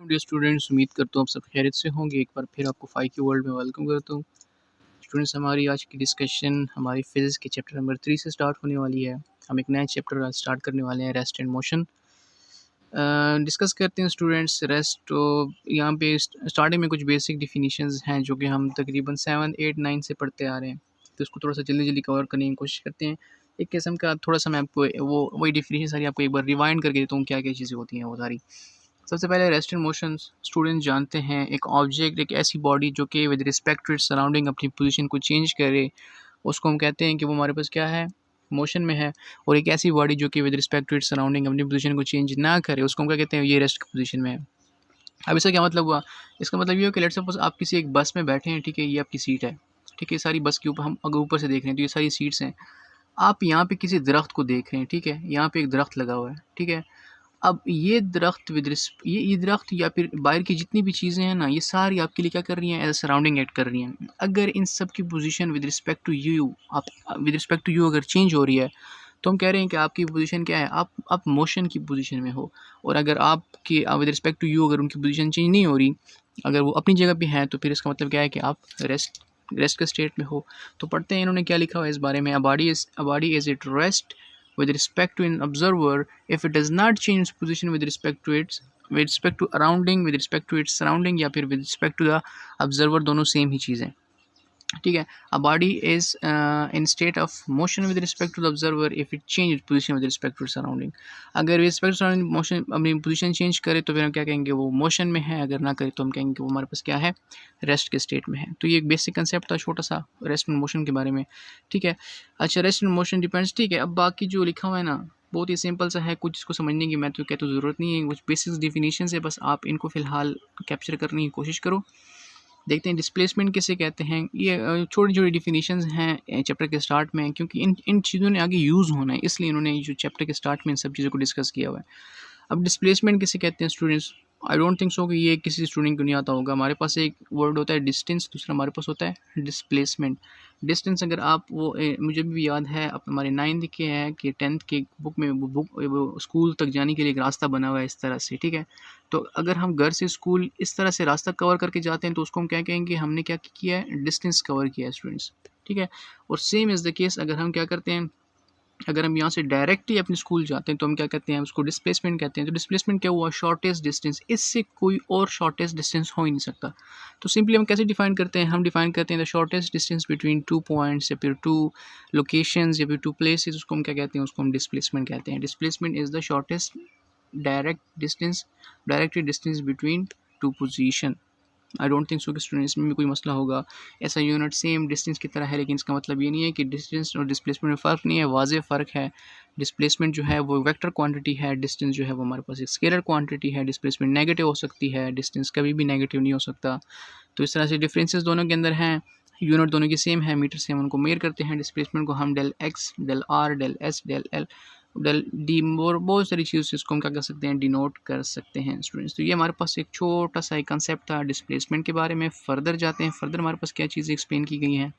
Dear students, उम्मीद करता हूँ आप सब खैरियत से होंगे। एक बार फिर आपको फाइव की वर्ल्ड में वेलकम करता हूँ। स्टूडेंट्स, हमारी आज की डिस्कशन हमारी फिजिक्स के चैप्टर नंबर 3 से स्टार्ट होने वाली है। हम एक नया चैप्टर आज स्टार्ट करने वाले हैं, रेस्ट एंड मोशन। डिस्कस करते हैं स्टूडेंट्स रेस्ट। तो यहाँ पे स्टार्टिंग में कुछ बेसिक डिफिनीशंस हैं जो कि हम तकरीबन 7, 8, 9 से पढ़ते आ रहे हैं, तो इसको थोड़ा सा जल्दी जल्दी कवर करने की कोशिश करते हैं। एक किस्म का थोड़ा सा मैं आपको वही डिफिनीशन सारी आपको एक बार रिवाइंड करके देता हूँ, क्या क्या चीज़ें होती हैं वो सारी। सबसे पहले रेस्ट एंड मोशन स्टूडेंट्स जानते हैं, एक ऑब्जेक्ट, एक ऐसी बॉडी जो कि with respect to its surrounding अपनी पोजीशन को चेंज करे, उसको हम कहते हैं कि वो हमारे पास क्या है, मोशन में है। और एक ऐसी बॉडी जो कि with respect to its surrounding अपनी पोजीशन को चेंज ना करे, उसको हम क्या कहते हैं, ये रेस्ट की पोजीशन में है। अब इसका क्या मतलब हुआ? इसका मतलब ये हो कि लेट्स सपोज आप किसी एक बस में बैठे हैं, ठीक है, ये आपकी सीट है, ठीक है, सारी बस के ऊपर हम अगर ऊपर से देख रहे हैं तो ये सारी सीट्स हैं। आप यहाँ पे किसी दरख्त को देख रहे हैं, ठीक है, यहाँ पे एक दरख्त लगा हुआ है, ठीक है। अब ये दरख्त ये दरख्त या फिर बाहर की जितनी भी चीज़ें हैं ना, ये सारी आपके लिए क्या कर रही हैं, एज अ सराउंडिंग एक्ट कर रही हैं। अगर इन सब की position with respect to you, आप विद रिस्पेक्ट टू यू अगर चेंज हो रही है, तो हम कह रहे हैं कि आपकी पोजीशन क्या है, आप मोशन की पोजीशन में हो। और अगर आपकी विद रिस्पेक्ट टू यू अगर उनकी पोजीशन चेंज नहीं हो रही, अगर वो अपनी जगह पे हैं, तो फिर इसका मतलब क्या है कि आप रेस्ट के स्टेट में हो। तो पढ़ते हैं इन्होंने क्या लिखा हुआ है इस बारे में। अ body is it rest with respect to an observer if it does not change its position with respect to surrounding, with respect to its surrounding, या फिर with respect to the observer, दोनों सेम ही चीज़ है, ठीक है। A body is in state of motion with respect to the observer if it change position with respect to surrounding. अगर with respect to surrounding motion अपनी position change करे तो फिर हम क्या कहेंगे, वो मोशन में है। अगर ना करे तो हम कहेंगे कि वो हमारे पास क्या है, रेस्ट के स्टेट में है। तो ये एक बेसिक कंसेप्ट था छोटा सा रेस्ट एंड मोशन के बारे में, ठीक है। अच्छा, रेस्ट एंड मोशन डिपेंड्स, ठीक है। अब बाकी जो लिखा हुआ है ना, बहुत ही सिंपल सा है, कुछ इसको समझने की मैं तो कहता हूँ ज़रूरत नहीं है। कुछ बेसिक डिफिनीशन है, बस आप इनको फ़िलहाल कैप्चर करने की कोशिश करो। देखते हैं डिस्प्लेसमेंट किसे कहते हैं। ये छोटी छोटी डिफिनीशंस हैं चैप्टर के स्टार्ट में, क्योंकि इन चीज़ों ने आगे यूज़ होना है, इसलिए इन्होंने जो चैप्टर के स्टार्ट में इन सब चीज़ों को डिस्कस किया हुआ है। अब डिस्प्लेसमेंट किसे कहते हैं students? I don't think so कि ये किसी स्टूडेंट को नहीं आता होगा। हमारे पास एक वर्ड होता है डिस्टेंस, दूसरा हमारे पास होता है डिस्प्लेसमेंट। डिस्टेंस अगर आप मुझे भी याद है, आप हमारे 9th के हैं कि 10th के बुक में वो स्कूल तक जाने के लिए एक रास्ता बना हुआ है इस तरह से, ठीक है। तो अगर हम घर से स्कूल इस तरह से रास्ता कवर करके जाते हैं तो उसको हम क्या कहेंगे, हमने क्या किया है, डिस्टेंस कवर किया है स्टूडेंट्स, ठीक है। और सेम इज़ द केस अगर हम क्या करते हैं, अगर हम यहाँ से डायरेक्टली अपने स्कूल जाते हैं तो हम क्या कहते हैं, उसको डिस्प्लेसमेंट कहते हैं। तो डिस्प्लेसमेंट क्या हुआ, शॉर्टेस्ट डिस्टेंस, इससे कोई और शॉर्टेस्ट डिस्टेंस हो ही नहीं सकता। तो सिंपली हम कैसे डिफाइन करते हैं, हम डिफाइन करते हैं the shortest distance between 2 points या फिर 2 लोकेशंस या फिर 2 प्लेसेस, उसको हम क्या कहते हैं, उसको हम डिस्प्लेसमेंट कहते हैं। Displacement is the shortest directed distance between 2 position. I don't think so कि स्टूडेंट्स में भी कोई मसला होगा। ऐसा यूनिट सेम डिस्टेंस की तरह है, लेकिन इसका मतलब ये नहीं है कि डिस्टेंस और डिस्प्लेसमेंट में फ़र्क नहीं है, वाज़ेह फ़र्क है। डिस्प्लेसमेंट जो है वो वेक्टर क्वांटिटी है, डिस्टेंस जो है वो हमारे पास एक स्केलर क्वांटिटी है। डिस्प्लेसमेंट नेगेटिव हो सकती है, डिस्टेंस कभी भी नेगेटिव नहीं हो सकता। तो इस तरह से डिफरेंसेस दोनों के अंदर हैं। यूनिट दोनों की सेम है, मीटर से हम उनको मेयर करते हैं। डिस्प्लेसमेंट को हम del x, del r, del s, del l, del d, और बहुत सारी चीज़ इसको हम क्या कर सकते हैं, डिनोट कर सकते हैं स्टूडेंट्स। तो ये हमारे पास एक छोटा सा एक कंसेप्ट था डिस्प्लेसमेंट के बारे में। फर्दर जाते हैं, फर्दर हमारे पास क्या चीज़ें एक्सप्लेन की गई हैं।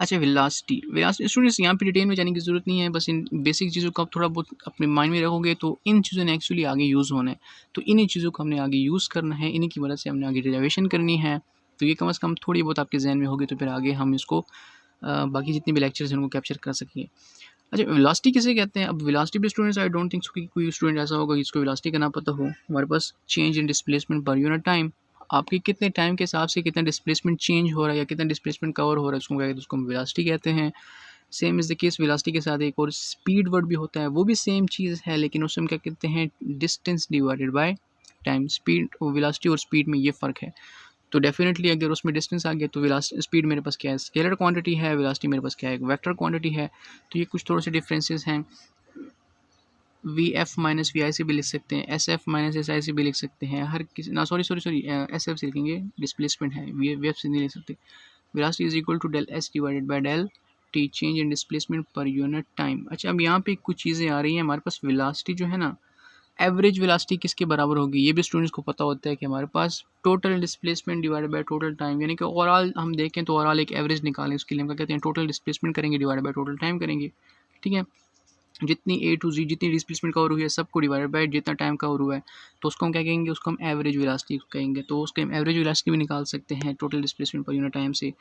अच्छा, वेलोसिटी स्टूडेंट्स, यहाँ पे डिटेल में जाने की ज़रूरत नहीं है, बस इन बेसिक चीज़ों को आप थोड़ा बहुत अपने माइंड में रखोगे तो इन चीज़ों ने एक्चुअली आगे यूज़ होना है। तो इन्हीं चीज़ों को हमने आगे यूज़ करना है, इन्हीं की मदद से हमने आगे डेरिवेशन करनी है। तो ये कम से कम थोड़ी बहुत आपके जहन में होगी, तो फिर आगे हम इसको बाकी जितने भी लेक्चर्स हैं उनको कैप्चर कर सकेंगे। अच्छा, वेलोसिटी किसे कहते हैं? अब वेलोसिटी भी students, I don't think so कि कोई स्टूडेंट ऐसा होगा जिसको वेलोसिटी का ना पता हो। हमारे पास change in displacement per unit time, आपके कितने टाइम के हिसाब से कितना डिस्प्लेसमेंट चेंज हो रहा है या कितना डिस्प्लेसमेंट कवर हो रहा है, उसको क्या कहते हैं, उसको हम वेलोसिटी कहते हैं। Same is the case velocity के साथ एक और स्पीड वर्ड भी होता है, वो भी सेम चीज़ है, लेकिन उसमें हम क्या कहते हैं, distance divided by time. Speed और वेलोसिटी और स्पीड में ये फ़र्क है। तो डेफिनेटली अगर उसमें डिस्टेंस आ गया तो स्पीड मेरे पास क्या है, स्केलर क्वांटिटी है, वेलोसिटी मेरे पास क्या है, एक वेक्टर क्वांटिटी है। तो ये कुछ थोड़े से डिफरेंसेस हैं। वी एफ माइनस वी आई से भी लिख सकते हैं, S F minus S I से भी लिख सकते हैं। हर किसी ना सॉरी एस एफ से लिखेंगे, डिस्प्लेसमेंट है, वी एफ से नहीं लिख सकते। Velocity is equal to del s divided by del t, change in displacement per unit time. अच्छा, अब यहाँ पे कुछ चीज़ें आ रही हैं। हमारे पास वेलोसिटी जो है ना, एवरेज वेलोसिटी किसके बराबर होगी, ये भी स्टूडेंट्स को पता होता है कि हमारे पास total displacement divided by total time, यानी कि ओवरऑल हम देखें तो ओवरऑल एक एवरेज निकालें, उसके लिए हम क्या कहते हैं, टोटल डिस्प्लेसमेंट करेंगे डिवाइडेड बाय टोटल टाइम करेंगे, ठीक है। जितनी ए टू जी जितनी डिस्प्लेसमेंट कवर हुई है सबको डिवाइडेड बाय जितना टाइम कवर हुआ है, तो उसको हम क्या कहेंगे, उसको हम एवरेज वेलोसिटी कहेंगे। तो उसके हम एवरेज वेलोसिटी भी निकाल सकते हैं total displacement per unit time से।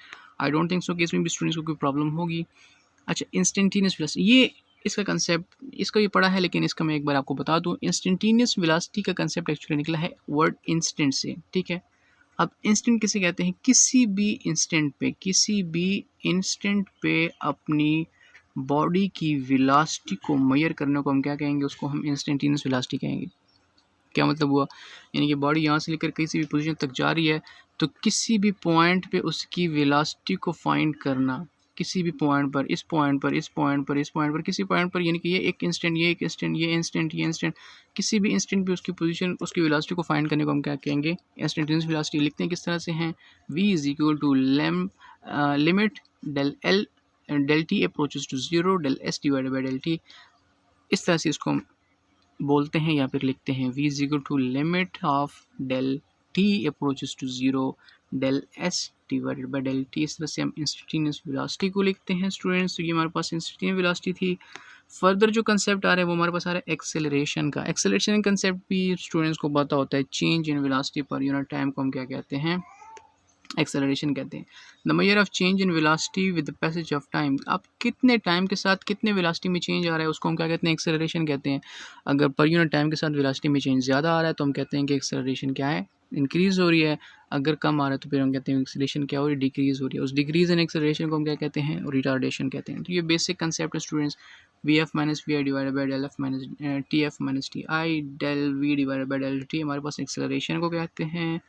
आई डोंट थिंक सो कि इसमें भी स्टूडेंट्स को कोई प्रॉब्लम होगी। अच्छा, इंस्टेंटेनियस वेलोसिटी, ये इसका कंसेप्ट इसका भी पढ़ा है, लेकिन इसका मैं एक बार आपको बता दूं। इंस्टेंटेनियस वेलोसिटी का कंसेप्ट एक्चुअली निकला है वर्ड इंस्टेंट से, ठीक है। अब इंस्टेंट किसे कहते हैं, किसी भी इंस्टेंट पे अपनी बॉडी की वेलोसिटी को मेजर करने को हम क्या कहेंगे, उसको हम इंस्टेंटेनियस वेलोसिटी कहेंगे। क्या मतलब हुआ, यानी कि बॉडी यहाँ से लेकर किसी भी पोजीशन तक जा रही है, तो किसी भी पॉइंट पे उसकी वेलोसिटी को फाइंड करना, किसी भी पॉइंट पर, इस पॉइंट पर, इस पॉइंट पर, इस पॉइंट पर, किसी पॉइंट पर, यानी कि ये एक इंस्टेंट, ये एक इंस्टेंट, ये इंस्टेंट, ये इंस्टेंट, किसी भी इंस्टेंट पे उसकी पोजीशन, उसकी वेलोसिटी को फाइंड करने को हम क्या कहेंगे, इंस्टेंटेनियस वेलोसिटी। लिखते हैं किस तरह से हैं, v is equal to limit del l del t approaches to zero del s divided by del t, इस तरह से इसको हम बोलते हैं या फिर लिखते हैं v is equal to limit of del t approaches to zero del s divided by del t. इस तरह से हम इंस्टेंटेनियस वेलोसिटी को लिखते हैं स्टूडेंट्स। तो ये हमारे पास इंस्टेंटेनियस वेलोसिटी थी। फर्दर जो कंसेप्ट आ रहा है वो हमारे पास आ रहा है एक्सेलरेशन का। एक्सेलरेशन कंसेप्ट भी स्टूडेंट्स को पता होता है, चेंज इन वेलोसिटी पर यूनिट टाइम को हम क्या कहते हैं, एक्सेलरेशन कहते हैं। The measure of change in velocity with the passage of time, आप कितने टाइम के साथ कितने वेलोसिटी में चेंज आ रहा है उसको हम क्या कहते हैं, एक्सेलरेशन कहते हैं। अगर पर यूनिट टाइम के साथ वेलोसिटी में चेंज ज़्यादा आ रहा है तो हम कहते हैं कि एक्सेलरेशन क्या है, इंक्रीज़ हो रही है। अगर कम आ रहा है तो फिर हम कहते हैं एक्सेलरेशन क्या हो रही है, डिक्रीज़ हो रही है। उस डिक्रीज़ इन एक्सेलरेशन को हम क्या कहते हैं, रिटार्डेशन कहते हैं। तो ये बेसिक कंसेप्ट है students, v f minus v i divided by del f minus t f minus t i del v divided by del t, हमारे पास एक्सेलरेशन को कहते हैं।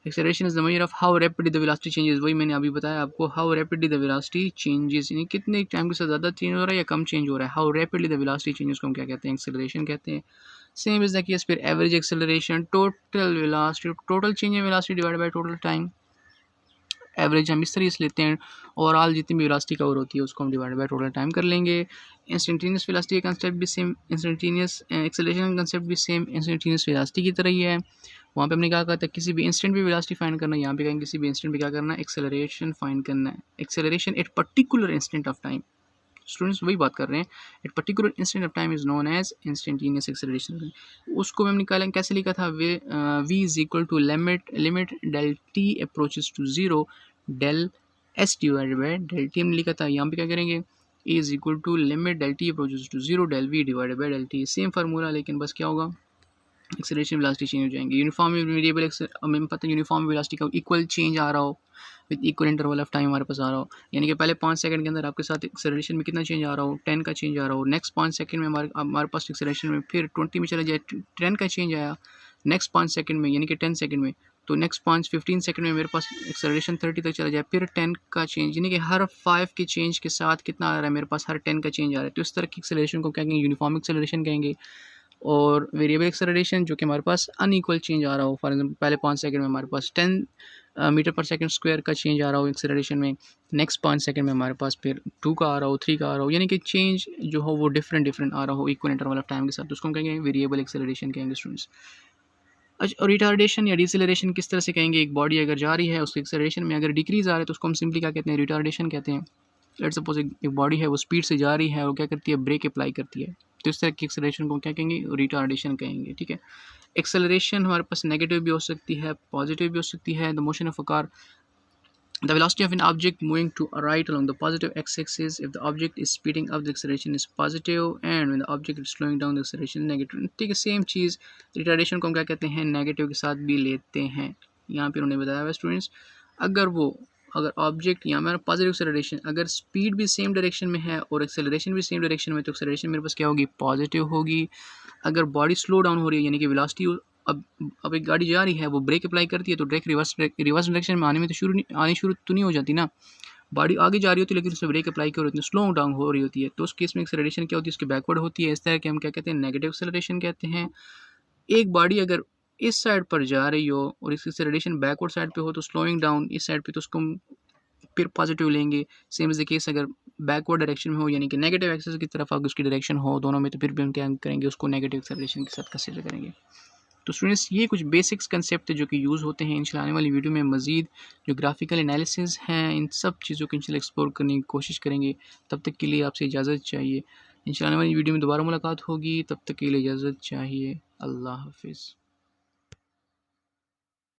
Acceleration is the measure of how rapidly the velocity changes, वही मैंने अभी बताया आपको, how rapidly the velocity changes, यानी कितने टाइम के साथ ज़्यादा चेंज हो रहा है या कम चेंज हो रहा है। How rapidly the velocity changes को हम क्या कहते हैं, एक्सेलरेशन कहते हैं। सेम इज द केस फिर average acceleration, total velocity, total change in velocity divided by total time. Average हम इस तरह से लेते हैं, ओवरऑल जितनी भी वेलोसिटी कवर होती है उसको हम डिवाइड बाय टोटल टाइम कर लेंगे। इंस्टेंटेनियस वेलोसिटी का कंसेप्ट भी सेम, इंस्टेंटेनियस एक्सेलरेशन का कंसेप्ट भी सेम इंस्टेंटेनियस वेलोसिटी की तरह ही है। वहाँ पे हमने क्या कहा था, किसी भी इंस्टेंट पे वेलोसिटी फाइंड करना, यहाँ पे कहेंगे किसी भी इंस्टेंट पे क्या करना है, एक्सेलरेशन फाइंड करना है। Acceleration at particular instant of time, students वही बात कर रहे हैं, at particular instant of time is known as instantaneous acceleration. उसको हम निकालेंगे, कैसे लिखा था, v is equal to limit del t approaches to zero del s divided by del t हमने लिखा था। यहाँ पे क्या करेंगे, a is equal to limit del t approaches to zero del v divided by del T, same formula, लेकिन बस क्या होगा, एक्सेलरेशन वेलोसिटी चेंज हो जाएंगे। यूनिफॉर्म वेरिएबल, हमें पता है यूनिफॉर्म वेलोसिटी का इक्वल चेंज आ रहा हो with equal interval of time हमारे पास आ रहा हो, यानी कि पहले 5 सेकंड के अंदर आपके साथ एक्सेलरेशन में कितना चेंज आ रहा हो, 10 का चेंज आ रहा हो। नेक्स्ट 5 सेकंड में हमारे पास एक्सेलरेशन में फिर 20 में चला जाए, 10 का चेंज आया। नेक्स्ट 5 सेकंड में यानी कि 10 सेकंड में, तो नेक्स्ट 15 सेकंड में मेरे पास एक्सेलरेशन 30 तक चला जाए, फिर 10 का चेंज, यानी कि हर 5 के चेंज के साथ कितना आ रहा है मेरे पास, हर 10 का चेंज आ रहा है। तो इस तरह की एक्सेलरेशन को क्या कहेंगे, यूनिफॉर्म एक्सेलरेशन कहेंगे। और वेरिएबल एक्सेलरेशन जो कि हमारे पास अनइक्वल चेंज आ रहा हो, फॉर एग्जांपल पहले 5 सेकंड में हमारे पास 10 मीटर पर सेकंड स्क्वायर का चेंज आ रहा हो एक्सेलरेशन में, नेक्स्ट 5 सेकंड में हमारे पास फिर 2 का आ रहा हो, 3 का आ रहा हो, यानी कि चेंज जो हो वो डिफरेंट आ रहा हो इक्वल इंटरवल ऑफ टाइम के साथ, तो उसको हम कहेंगे वेरिएबल एक्सेलरेशन कहेंगे स्टूडेंट्स। अच्छा, और रिटार्डेशन या डिसेलरेशन किस तरह से कहेंगे, एक बॉडी अगर जा रही है उसके एक्सेलरेशन में अगर डिक्रीज आ रहा है तो उसको हम सिंपली क्या कहते हैं, रिटार्डेशन कहते हैं। लेट्स सपोज एक बॉडी है वो स्पीड से जा रही है और क्या करती है, ब्रेक अप्लाई करती है, तो इस तरह की एक्सेलरेशन को क्या कहेंगे, रिटार्डेशन कहेंगे, ठीक है। एक्सेलरेशन हमारे पास नेगेटिव भी हो सकती है, पॉजिटिव भी हो सकती है। The motion of a car, the velocity of an object moving to a right along the positive x-axis, if the object is speeding up the acceleration is positive and when the object is slowing down the acceleration is negative। ठीक है, same चीज़ retardation को हम क्या कहते हैं, negative के साथ भी लेते हैं। यहाँ पे उन्होंने बताया हुआ स्टूडेंट्स, अगर ऑब्जेक्ट यहाँ मेरा पॉजिटिव एक्सेलरेशन, अगर स्पीड भी सेम डायरेक्शन में है और एक्सेलरेशन भी सेम डायरेक्शन में, तो एक्सेलरेशन मेरे पास क्या होगी, पॉजिटिव होगी। अगर बॉडी स्लो डाउन हो रही है यानी कि वेलोसिटी, अब एक गाड़ी जा रही है वो ब्रेक अप्लाई करती है तो डायरेक्ट रिवर्स डायरेक्शन में आने शुरू तो नहीं हो जाती ना, बॉडी आगे जा रही होती है लेकिन उसमें ब्रेक अप्लाई कर होती है, स्लो डाउन हो रही होती है, तो उस केस में एक्सेलरेशन क्या होती है, उसकी बैकवर्ड होती है। इस तरह के हम क्या कहते हैं, नेगेटिव एक्सेलरेशन कहते हैं। एक बॉडी अगर इस साइड पर जा रही हो और इसकी एक्सेलरेशन बैकवर्ड साइड पे हो तो स्लोइंग डाउन इस साइड पे, तो उसको हम फिर पॉजिटिव लेंगे। सेम इज द केस अगर बैकवर्ड डायरेक्शन में हो यानी कि नेगेटिव एक्सेस की तरफ अगर उसकी डायरेक्शन हो दोनों में, तो फिर भी हम क्या करेंगे, उसको नेगेटिव एक्सेलरेशन के साथ कंसीडर करेंगे। तो स्टूडेंट्स ये कुछ बेसिक्स कंसेप्ट है जो कि यूज़ होते हैं। इंशाल्लाह आने वाली वीडियो में मज़ीद जो ग्राफिकल एनालिसिस हैं इन सब चीज़ों को इंशाल्लाह एक्सप्लोर करने की कोशिश करेंगे। तब तक के लिए आपसे इजाज़त चाहिए। इंशाल्लाह हमारी वीडियो में दोबारा मुलाकात होगी, तब तक के लिए इजाज़त चाहिए। अल्लाह हाफ़िज़।